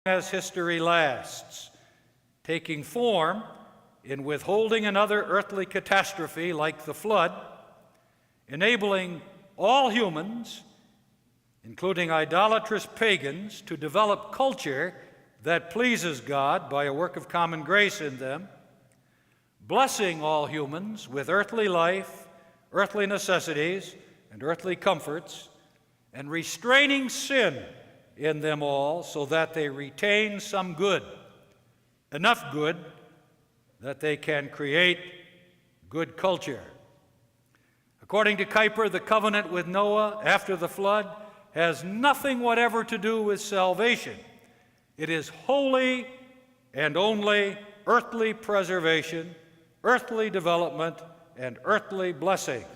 as history lasts, taking form in withholding another earthly catastrophe like the flood, enabling all humans, including idolatrous pagans, to develop culture that pleases God by a work of common grace in them, blessing all humans with earthly life, earthly necessities, and earthly comforts, and restraining sin in them all so that they retain some good, enough good that they can create good culture. According to Kuyper, the covenant with Noah after the flood has nothing whatever to do with salvation. It is wholly and only earthly preservation, earthly development, and earthly blessing.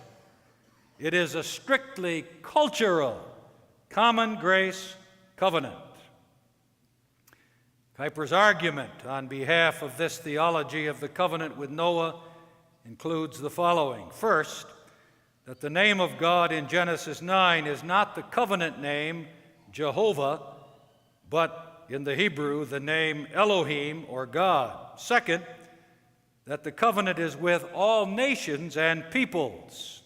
It is a strictly cultural, common grace covenant. Kuyper's argument on behalf of this theology of the covenant with Noah includes the following. First, that the name of God in Genesis 9 is not the covenant name Jehovah, but in the Hebrew the name Elohim or God. Second, that the covenant is with all nations and peoples,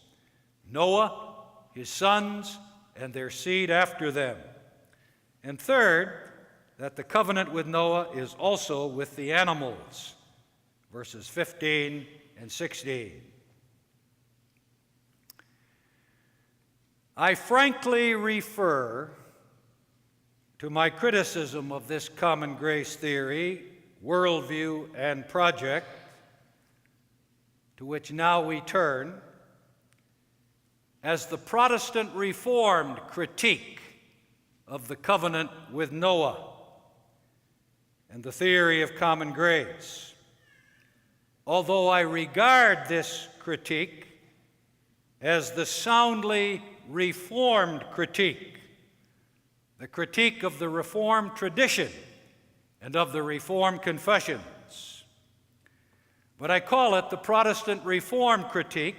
Noah, his sons, and their seed after them. And third, that the covenant with Noah is also with the animals, verses 15 and 16. I frankly refer to my criticism of this common grace theory, worldview, and project, to which now we turn, as the Protestant Reformed critique of the covenant with Noah and the theory of common grace. Although I regard this critique as the soundly Reformed critique, the critique of the Reformed tradition and of the Reformed confessions. But I call it the Protestant Reformed critique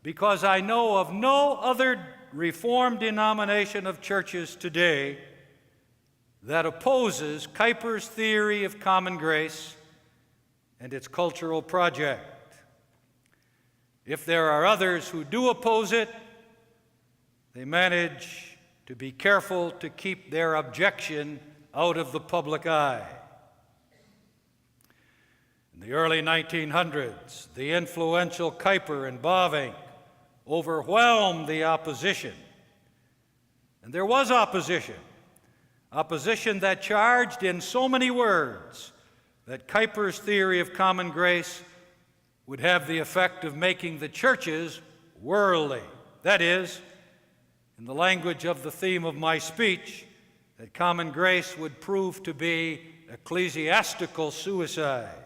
because I know of no other Reformed denomination of churches today that opposes Kuyper's theory of common grace and its cultural project. If there are others who do oppose it, they manage to be careful to keep their objection out of the public eye. In the early 1900s, the influential Kuyper and Bavinck overwhelmed the opposition. And there was opposition that charged in so many words that Kuyper's theory of common grace would have the effect of making the churches worldly. That is, in the language of the theme of my speech, that common grace would prove to be ecclesiastical suicide.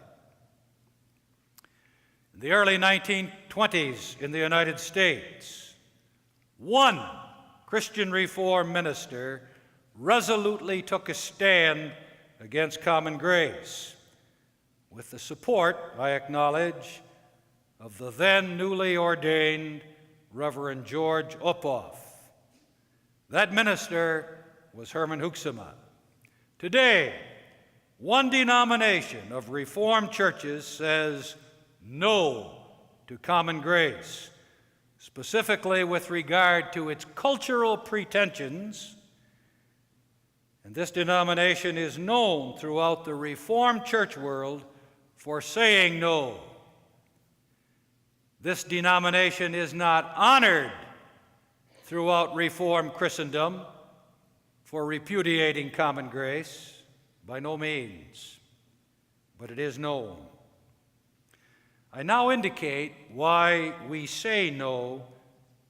In the early 1920s in the United States, one Christian Reform minister resolutely took a stand against common grace, with the support, I acknowledge, of the then newly ordained Reverend George Uphoff. That minister was Herman Hoeksema. Today, one denomination of Reformed churches says no to common grace, specifically with regard to its cultural pretensions. And this denomination is known throughout the Reformed church world for saying no. This denomination is not honored throughout Reformed Christendom for repudiating common grace, by no means, but it is known. I now indicate why we say no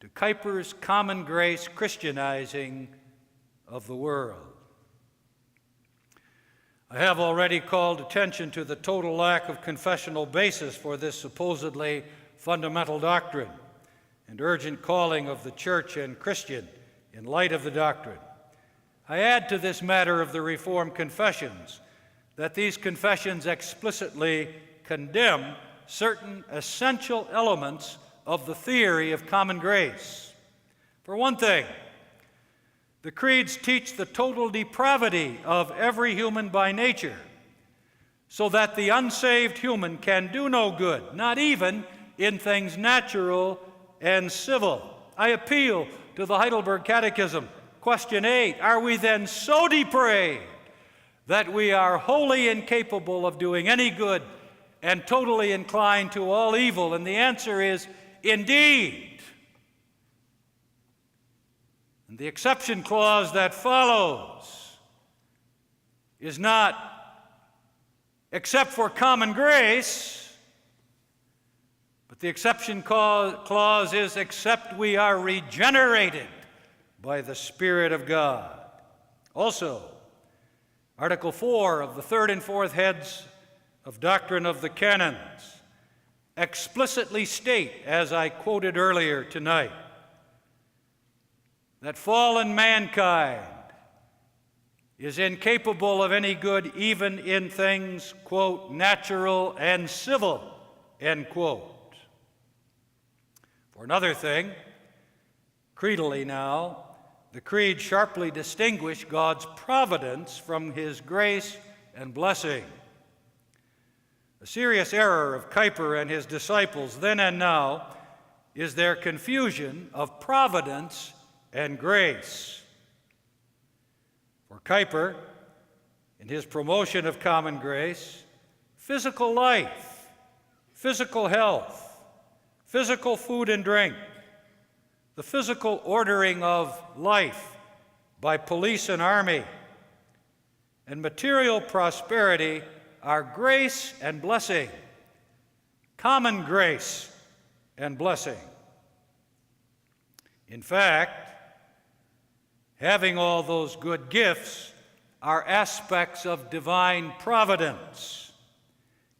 to Kuyper's common grace Christianizing of the world. I have already called attention to the total lack of confessional basis for this supposedly fundamental doctrine and urgent calling of the church and Christian in light of the doctrine. I add to this matter of the Reformed confessions that these confessions explicitly condemn certain essential elements of the theory of common grace. For one thing, The creeds teach the total depravity of every human by nature, so that the unsaved human can do no good, not even in things natural and civil. I appeal to the Heidelberg Catechism, question 8, are we then so depraved that we are wholly incapable of doing any good and totally inclined to all evil? And the answer is, indeed. And the exception clause that follows is not except for common grace, but the exception clause is except we are regenerated by the Spirit of God. Also, Article 4 of the third and fourth heads of Doctrine of the Canons explicitly state, as I quoted earlier tonight, that fallen mankind is incapable of any good even in things, quote, natural and civil, end quote. For another thing, creedally now, the creed sharply distinguish God's providence from his grace and blessing. A serious error of Kuyper and his disciples then and now is their confusion of providence and grace. For Kuyper, in his promotion of common grace, physical life, physical health, physical food and drink, the physical ordering of life by police and army, and material prosperity are grace and blessing, common grace and blessing. In fact, having all those good gifts are aspects of divine providence,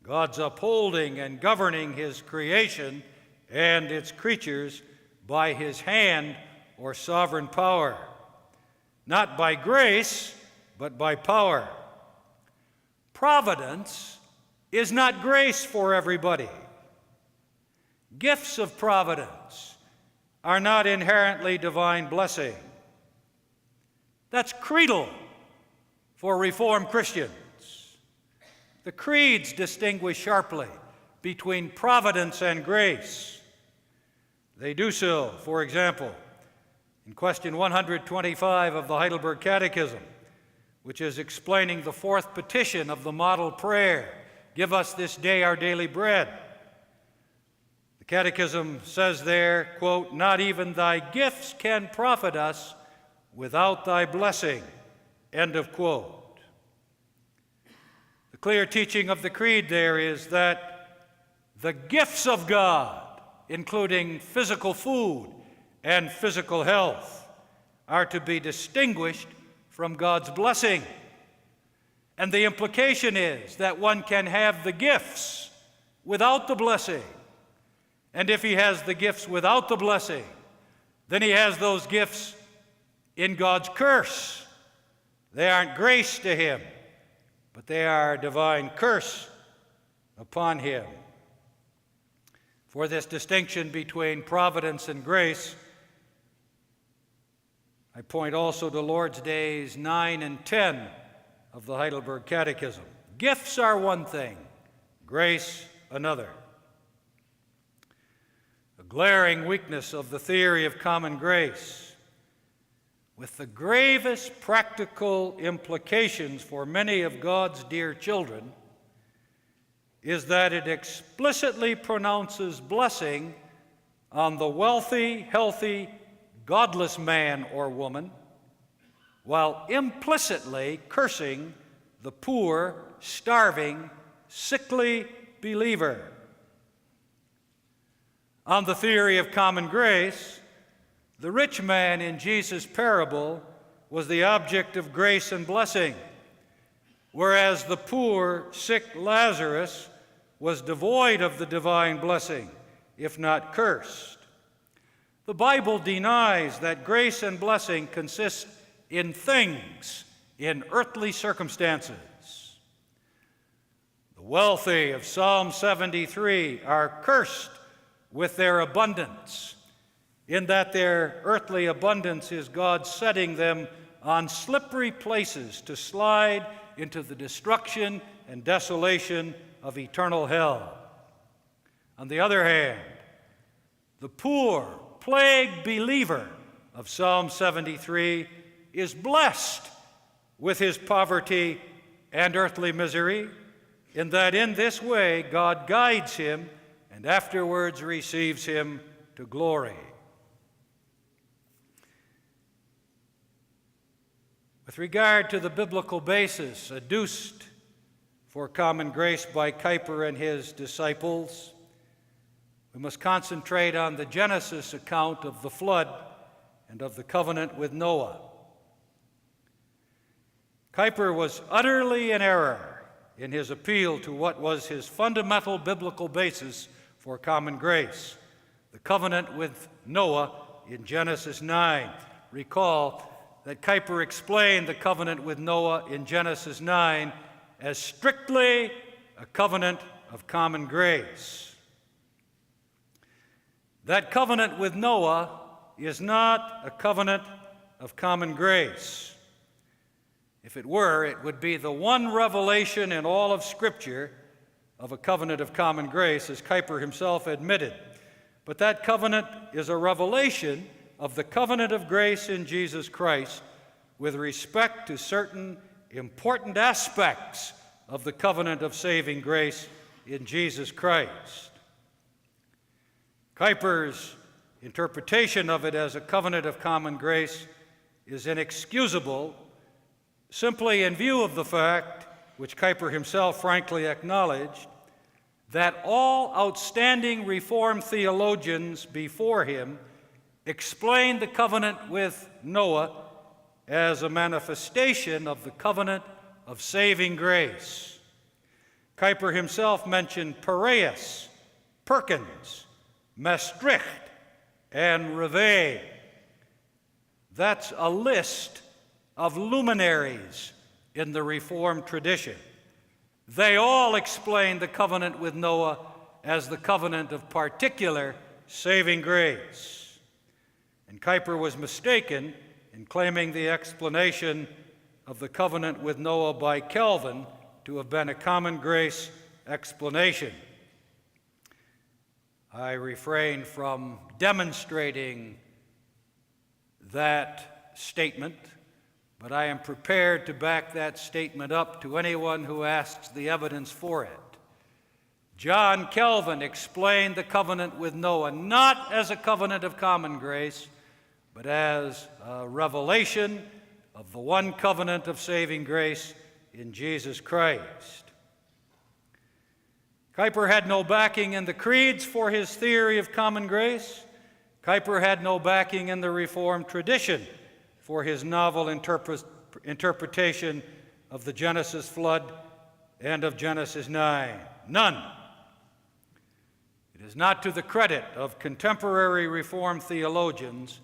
God's upholding and governing his creation and its creatures by his hand or sovereign power, not by grace, but by power. Providence is not grace for everybody. Gifts of providence are not inherently divine blessing. That's creedal for Reformed Christians. The creeds distinguish sharply between providence and grace. They do so, for example, in question 125 of the Heidelberg Catechism, which is explaining the fourth petition of the model prayer, "Give us this day our daily bread." The Catechism says there, quote, "Not even thy gifts can profit us without thy blessing," end of quote. The clear teaching of the Creed there is that the gifts of God, including physical food and physical health, are to be distinguished from God's blessing. And the implication is that one can have the gifts without the blessing. And if he has the gifts without the blessing, then he has those gifts in God's curse. They aren't grace to him, but they are a divine curse upon him. For this distinction between providence and grace, I point also to Lord's Days 9 and 10 of the Heidelberg Catechism. Gifts are one thing, grace another. A glaring weakness of the theory of common grace, with the gravest practical implications for many of God's dear children, is that it explicitly pronounces blessing on the wealthy, healthy, godless man or woman, while implicitly cursing the poor, starving, sickly believer. On the theory of common grace, the rich man in Jesus' parable was the object of grace and blessing, whereas the poor, sick Lazarus was devoid of the divine blessing, if not cursed. The Bible denies that grace and blessing consist in things, in earthly circumstances. The wealthy of Psalm 73 are cursed with their abundance, in that their earthly abundance is God setting them on slippery places to slide into the destruction and desolation of eternal hell. On the other hand, the poor, plagued believer of Psalm 73 is blessed with his poverty and earthly misery, in that in this way God guides him and afterwards receives him to glory. With regard to the biblical basis adduced for common grace by Kuyper and his disciples, we must concentrate on the Genesis account of the flood and of the covenant with Noah. Kuyper was utterly in error in his appeal to what was his fundamental biblical basis for common grace, the covenant with Noah in Genesis 9. Recall that Kuyper explained the covenant with Noah in Genesis 9 as strictly a covenant of common grace. That covenant with Noah is not a covenant of common grace. If it were, it would be the one revelation in all of Scripture of a covenant of common grace, as Kuyper himself admitted. But that covenant is a revelation of the covenant of grace in Jesus Christ with respect to certain important aspects of the covenant of saving grace in Jesus Christ. Kuyper's interpretation of it as a covenant of common grace is inexcusable simply in view of the fact, which Kuyper himself frankly acknowledged, that all outstanding Reformed theologians before him explained the covenant with Noah as a manifestation of the covenant of saving grace. Kuyper himself mentioned Piraeus, Perkins, Maastricht, and Rivet. That's a list of luminaries in the Reformed tradition. They all explain the covenant with Noah as the covenant of particular saving grace. And Kuyper was mistaken in claiming the explanation of the covenant with Noah by Calvin to have been a common grace explanation. I refrain from demonstrating that statement, but I am prepared to back that statement up to anyone who asks the evidence for it. John Calvin explained the covenant with Noah not as a covenant of common grace, but as a revelation of the one covenant of saving grace in Jesus Christ. Kuyper had no backing in the creeds for his theory of common grace. Kuyper had no backing in the Reformed tradition for his novel interpretation of the Genesis flood and of Genesis 9. None. It is not to the credit of contemporary Reformed theologians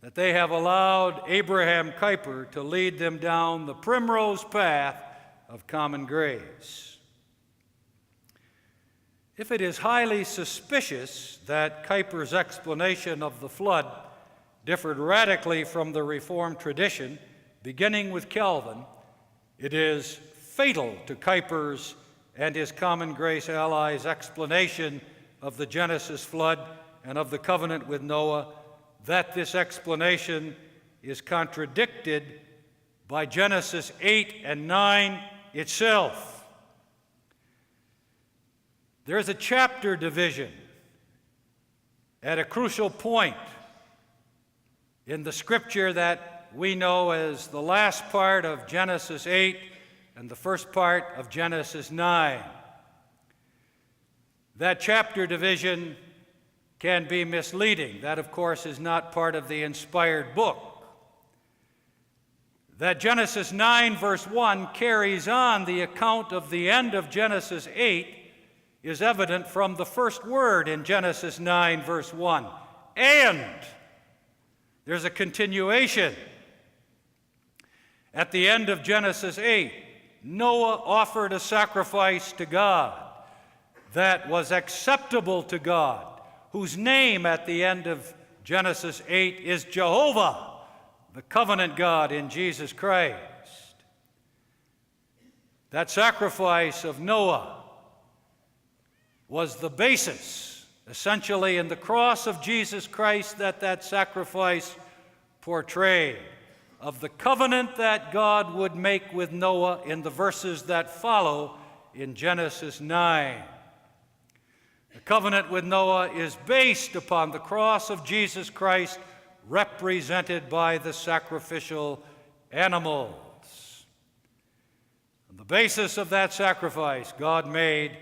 that they have allowed Abraham Kuyper to lead them down the primrose path of common grace. If it is highly suspicious that Kuyper's explanation of the flood differed radically from the Reformed tradition, beginning with Calvin, it is fatal to Kuyper's and his common grace allies' explanation of the Genesis flood and of the covenant with Noah that this explanation is contradicted by Genesis 8 and 9 itself. There is a chapter division at a crucial point in the scripture that we know as the last part of Genesis 8 and the first part of Genesis 9. That chapter division can be misleading. That, of course, is not part of the inspired book. That Genesis 9, verse 1, carries on the account of the end of Genesis 8 is evident from the first word in Genesis 9, verse 1. And there's a continuation. At the end of Genesis 8, Noah offered a sacrifice to God that was acceptable to God, whose name at the end of Genesis 8 is Jehovah, the covenant God in Jesus Christ. That sacrifice of Noah was the basis, essentially, in the cross of Jesus Christ that sacrifice portrayed, of the covenant that God would make with Noah in the verses that follow in Genesis 9. The covenant with Noah is based upon the cross of Jesus Christ, represented by the sacrificial animals. On the basis of that sacrifice, God made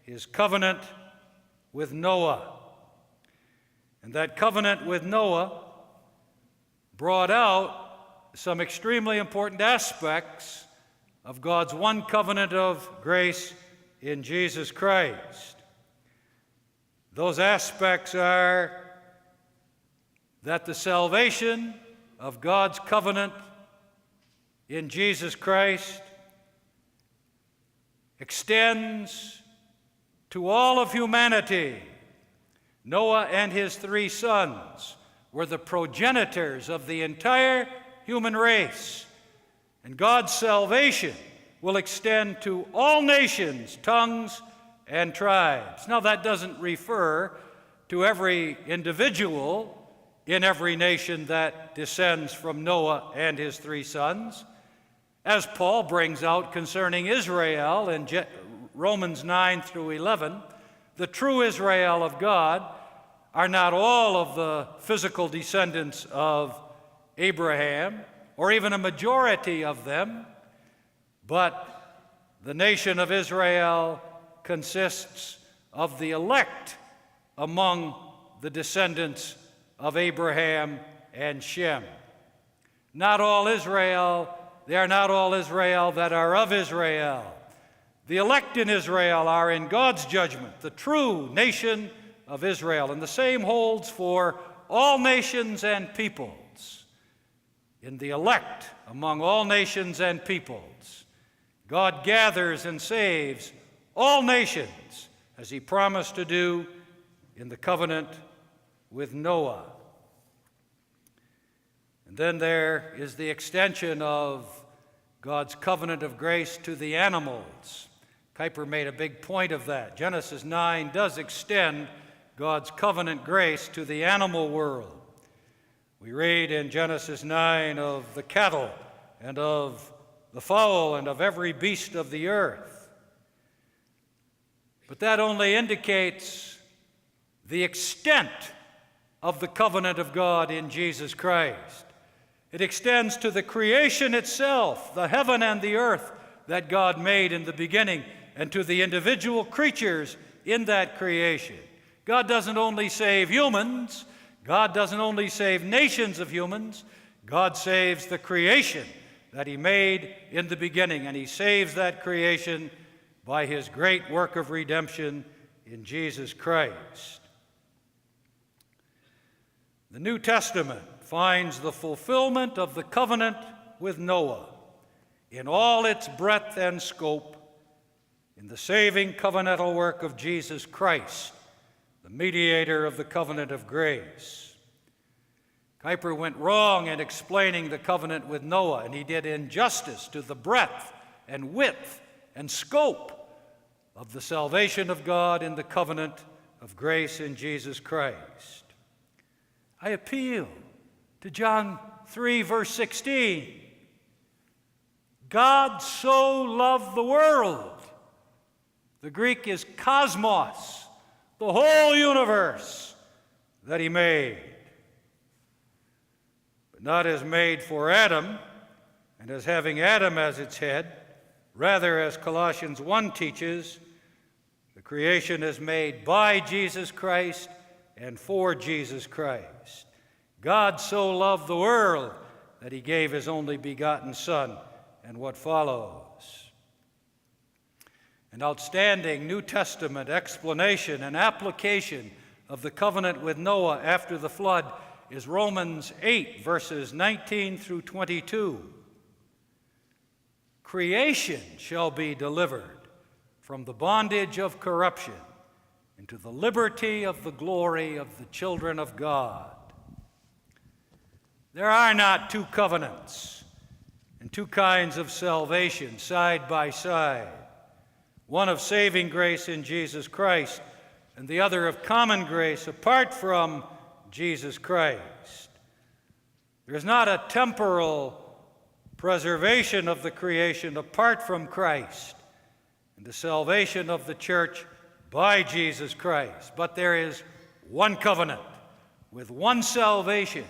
his covenant with Noah. And that covenant with Noah brought out some extremely important aspects of God's one covenant of grace in Jesus Christ. Those aspects are that the salvation of God's covenant in Jesus Christ extends to all of humanity. Noah and his 3 sons were the progenitors of the entire human race, and God's salvation will extend to all nations, tongues, and tribes. Now, that doesn't refer to every individual in every nation that descends from Noah and his 3 sons. As Paul brings out concerning Israel in Romans 9 through 11, the true Israel of God are not all of the physical descendants of Abraham, or even a majority of them, but the nation of Israel consists of the elect among the descendants of Abraham and Shem. Not all Israel, they are not all Israel that are of Israel. The elect in Israel are in God's judgment, the true nation of Israel. And the same holds for all nations and peoples. In the elect among all nations and peoples, God gathers and saves all nations, as he promised to do in the covenant with Noah. And then there is the extension of God's covenant of grace to the animals. Kuyper made a big point of that. Genesis 9 does extend God's covenant grace to the animal world. We read in Genesis 9 of the cattle and of the fowl and of every beast of the earth. But that only indicates the extent of the covenant of God in Jesus Christ. It extends to the creation itself, the heaven and the earth that God made in the beginning, and to the individual creatures in that creation. God doesn't only save humans, God doesn't only save nations of humans, God saves the creation that he made in the beginning, and he saves that creation by his great work of redemption in Jesus Christ. The New Testament finds the fulfillment of the covenant with Noah in all its breadth and scope in the saving covenantal work of Jesus Christ, the mediator of the covenant of grace. Kuyper went wrong in explaining the covenant with Noah, and he did injustice to the breadth and width and scope of the salvation of God in the covenant of grace in Jesus Christ. I appeal to John 3, verse 16. God so loved the world. The Greek is cosmos, the whole universe that he made. But not as made for Adam and as having Adam as its head. Rather, as Colossians 1 teaches, the creation is made by Jesus Christ and for Jesus Christ. God so loved the world that he gave his only begotten Son, and what follows. An outstanding New Testament explanation and application of the covenant with Noah after the flood is Romans 8, verses 19 through 22. Creation shall be delivered from the bondage of corruption into the liberty of the glory of the children of God. There are not two covenants and two kinds of salvation side by side, one of saving grace in Jesus Christ and the other of common grace apart from Jesus Christ. There's not a temporal preservation of the creation apart from Christ and the salvation of the church by Jesus Christ, but there is one covenant with one salvation,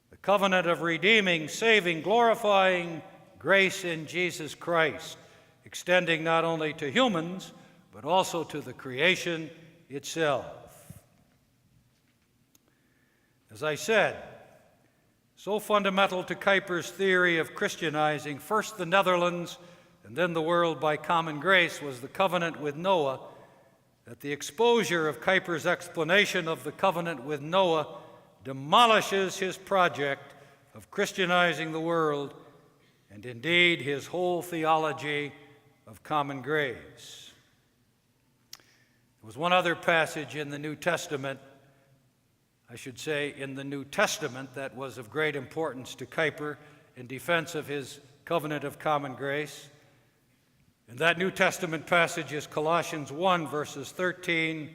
the covenant of redeeming, saving, glorifying grace in Jesus Christ, extending not only to humans, but also to the creation itself. As I said, so fundamental to Kuyper's theory of Christianizing, first the Netherlands and then the world by common grace, was the covenant with Noah, that the exposure of Kuyper's explanation of the covenant with Noah demolishes his project of Christianizing the world and indeed his whole theology of common grace. There was one other passage in the New Testament, I should say in the New Testament, that was of great importance to Kuyper in defense of his covenant of common grace. And that New Testament passage is Colossians 1, verses 13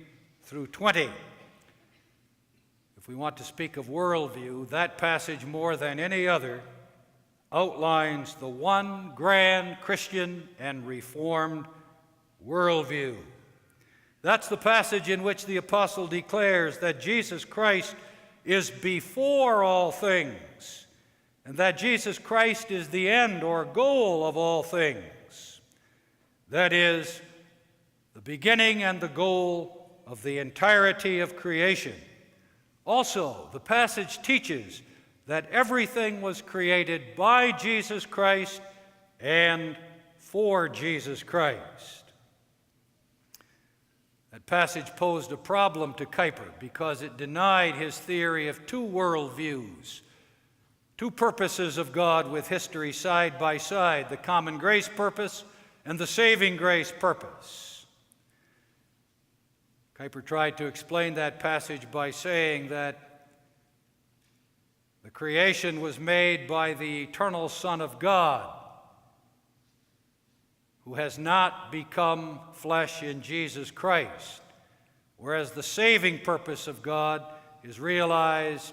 through 20. If we want to speak of worldview, that passage more than any other outlines the one grand Christian and Reformed worldview. That's the passage in which the apostle declares that Jesus Christ is before all things, and that Jesus Christ is the end or goal of all things. That is, the beginning and the goal of the entirety of creation. Also, the passage teaches that everything was created by Jesus Christ and for Jesus Christ. That passage posed a problem to Kuyper because it denied his theory of two worldviews, two purposes of God with history side by side, the common grace purpose and the saving grace purpose. Kuyper tried to explain that passage by saying that the creation was made by the eternal Son of God, who has not become flesh in Jesus Christ, whereas the saving purpose of God is realized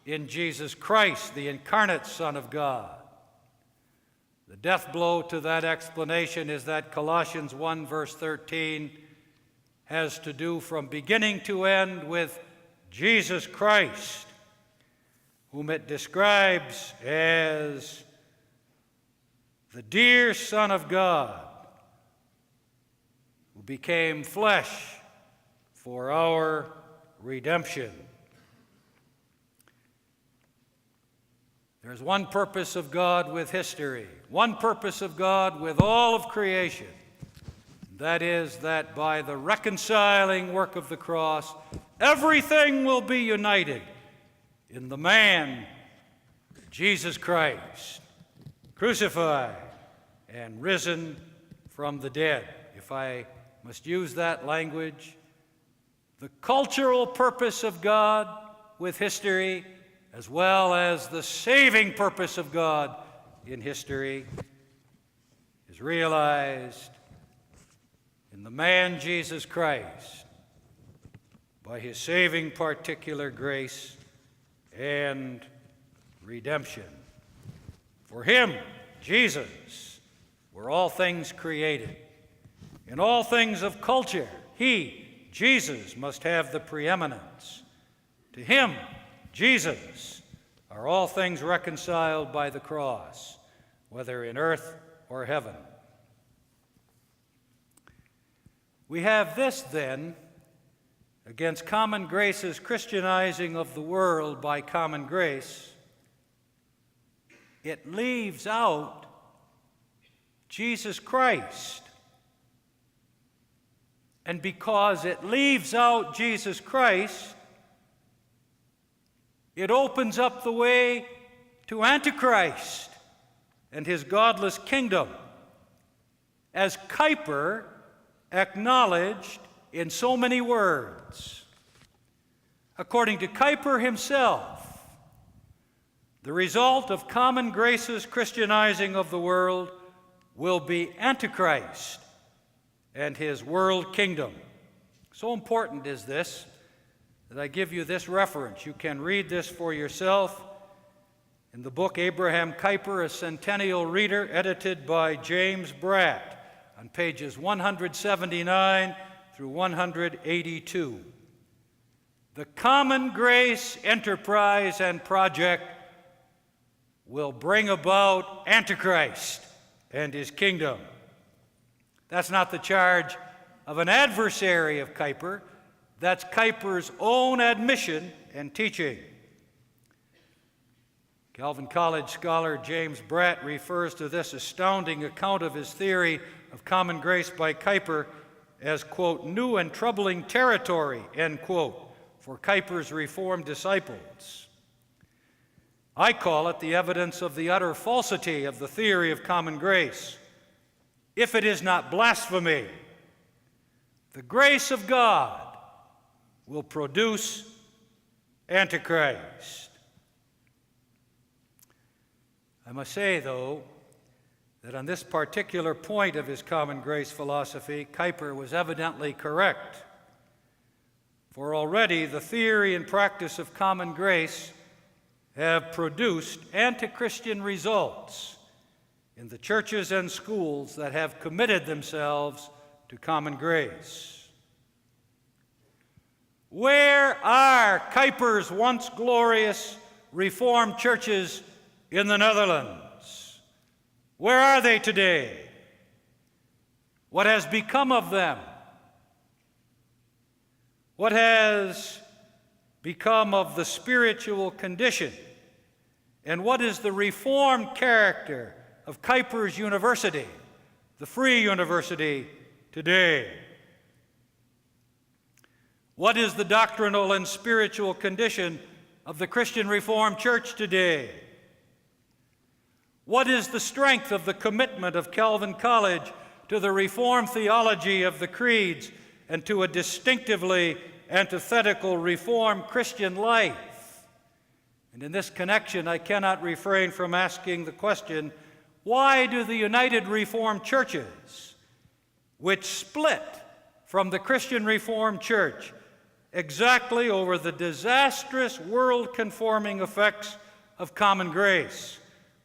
in Jesus Christ, the incarnate Son of God. The death blow to that explanation is that Colossians 1, verse 13, has to do from beginning to end with Jesus Christ, whom it describes as the dear Son of God, who became flesh for our redemption. There's one purpose of God with history, one purpose of God with all of creation. That is, that by the reconciling work of the cross, everything will be united in the man, Jesus Christ, crucified and risen from the dead. If I must use that language, the cultural purpose of God with history, as well as the saving purpose of God in history, is realized in the man Jesus Christ by his saving particular grace and redemption. For him, Jesus, were all things created. In all things of culture, he, Jesus, must have the preeminence. To him, Jesus, are all things reconciled by the cross, whether in earth or heaven. We have this, then, against common grace's Christianizing of the world by common grace. It leaves out Jesus Christ. And because it leaves out Jesus Christ, it opens up the way to Antichrist and his godless kingdom, as Kuyper acknowledged in so many words. According to Kuyper himself, The result of common grace's Christianizing of the world will be Antichrist and his world kingdom. So important is this that I give you this reference. You can read this for yourself in the book A.Kuyper, a Centennial Reader, edited by James Bratt, on pages 179 through 182. The common grace enterprise and project will bring about Antichrist and his kingdom. That's not the charge of an adversary of Kuyper. That's Kuyper's own admission and teaching. Calvin College scholar James Bratt refers to this astounding account of his theory of common grace by Kuyper as, quote, new and troubling territory, end quote, for Kuyper's Reformed disciples. I call it the evidence of the utter falsity of the theory of common grace. If it is not blasphemy, the grace of God will produce Antichrist. I must say, though, that on this particular point of his common grace philosophy, Kuyper was evidently correct. For already the theory and practice of common grace have produced anti-Christian results in the churches and schools that have committed themselves to common grace. Where are Kuyper's once glorious Reformed churches in the Netherlands? Where are they today? What has become of them? What has become of the spiritual condition? And what is the Reformed character of Kuyper's University, the Free University, today? What is the doctrinal and spiritual condition of the Christian Reformed Church today? What is the strength of the commitment of Calvin College to the Reformed theology of the creeds and to a distinctively antithetical Reformed Christian life? And in this connection, I cannot refrain from asking the question, why do the United Reformed Churches, which split from the Christian Reformed Church exactly over the disastrous world-conforming effects of common grace,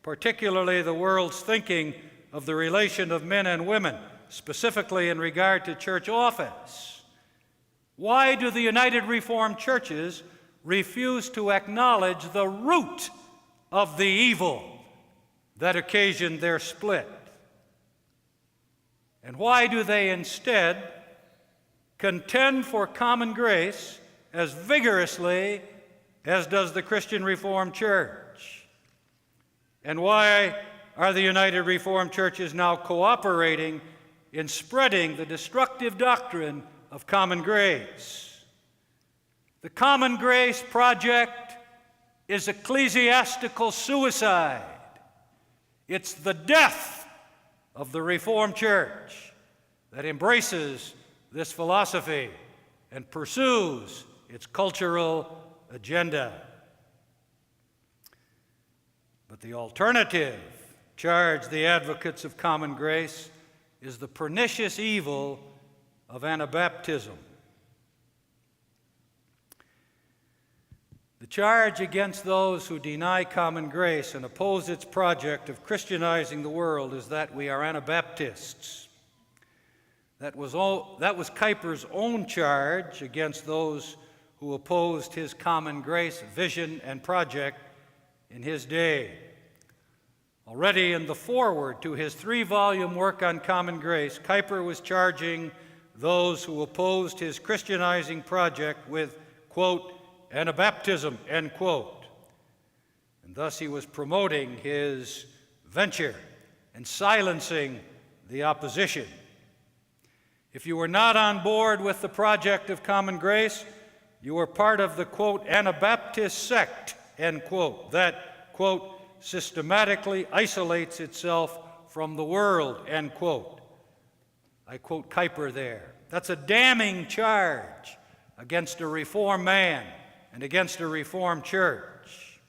particularly the world's thinking of the relation of men and women, specifically in regard to church office, why do the United Reformed Churches refuse to acknowledge the root of the evil that occasioned their split? And why do they instead contend for common grace as vigorously as does the Christian Reformed Church? And why are the United Reformed Churches now cooperating in spreading the destructive doctrine of common grace? The Common Grace Project is ecclesiastical suicide. It's the death of the Reformed Church that embraces this philosophy and pursues its cultural agenda. But the alternative charge the advocates of common grace is the pernicious evil of Anabaptism. The charge against those who deny common grace and oppose its project of Christianizing the world is that we are Anabaptists. That was Kuyper's own charge against those who opposed his common grace vision and project in his day. Already in the foreword to his 3-volume work on common grace, Kuyper was charging those who opposed his Christianizing project with, quote, Anabaptism, end quote. And thus he was promoting his venture and silencing the opposition. If you were not on board with the project of common grace, you were part of the, quote, Anabaptist sect, end quote, that, quote, systematically isolates itself from the world, end quote. I quote Kuyper there. That's a damning charge against a Reformed man and against a Reformed church.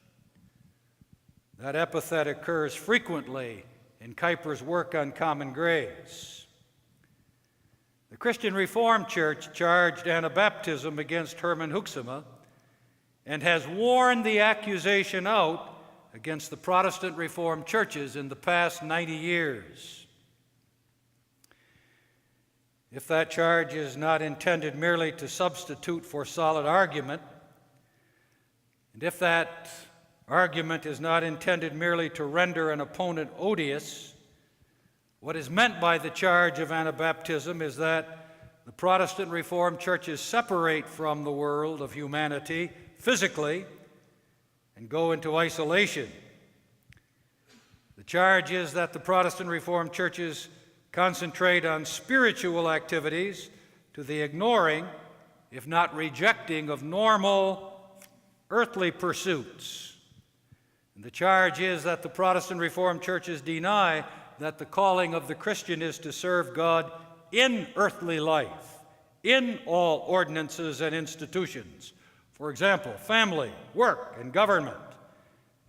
That epithet occurs frequently in Kuyper's work on common grace. The Christian Reformed Church charged Anabaptism against Herman Hoeksema and has worn the accusation out against the Protestant Reformed churches in the past 90 years. If that charge is not intended merely to substitute for solid argument, and if that argument is not intended merely to render an opponent odious, what is meant by the charge of Anabaptism is that the Protestant Reformed churches separate from the world of humanity physically and go into isolation. The charge is that the Protestant Reformed churches concentrate on spiritual activities to the ignoring, if not rejecting, of normal earthly pursuits. And the charge is that the Protestant Reformed churches deny that the calling of the Christian is to serve God in earthly life, in all ordinances and institutions. For example, family, work, and government,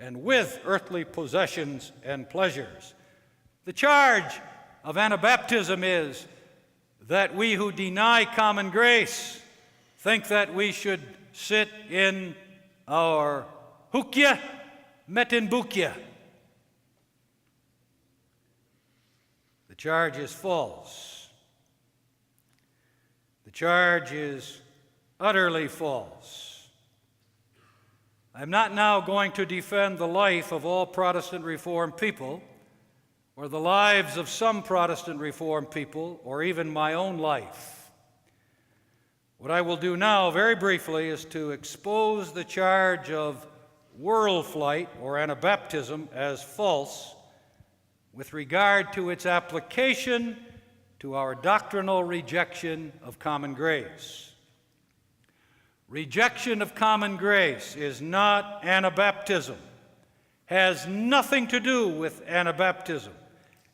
and with earthly possessions and pleasures. The charge of Anabaptism is that we who deny common grace think that we should sit in our hukya metinbukya. The charge is false. The charge is utterly false. I'm not now going to defend the life of all Protestant Reformed people, or the lives of some Protestant Reformed people, or even my own life. What I will do now, very briefly, is to expose the charge of world flight or Anabaptism as false with regard to its application to our doctrinal rejection of common grace. Rejection of common grace is not Anabaptism, has nothing to do with Anabaptism,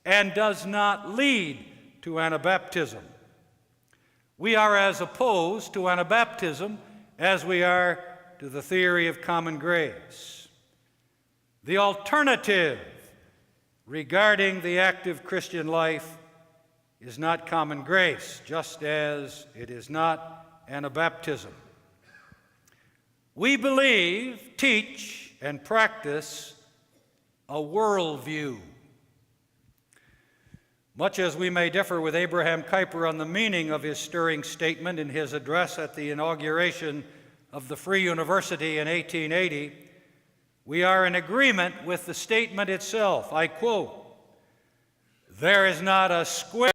and does not lead to Anabaptism. We are as opposed to Anabaptism as we are to the theory of common grace. The alternative regarding the active Christian life is not common grace, just as it is not Anabaptism. We believe, teach, and practice a worldview. Much as we may differ with Abraham Kuyper on the meaning of his stirring statement in his address at the inauguration of the Free University in 1880, we are in agreement with the statement itself. I quote, "There is not a square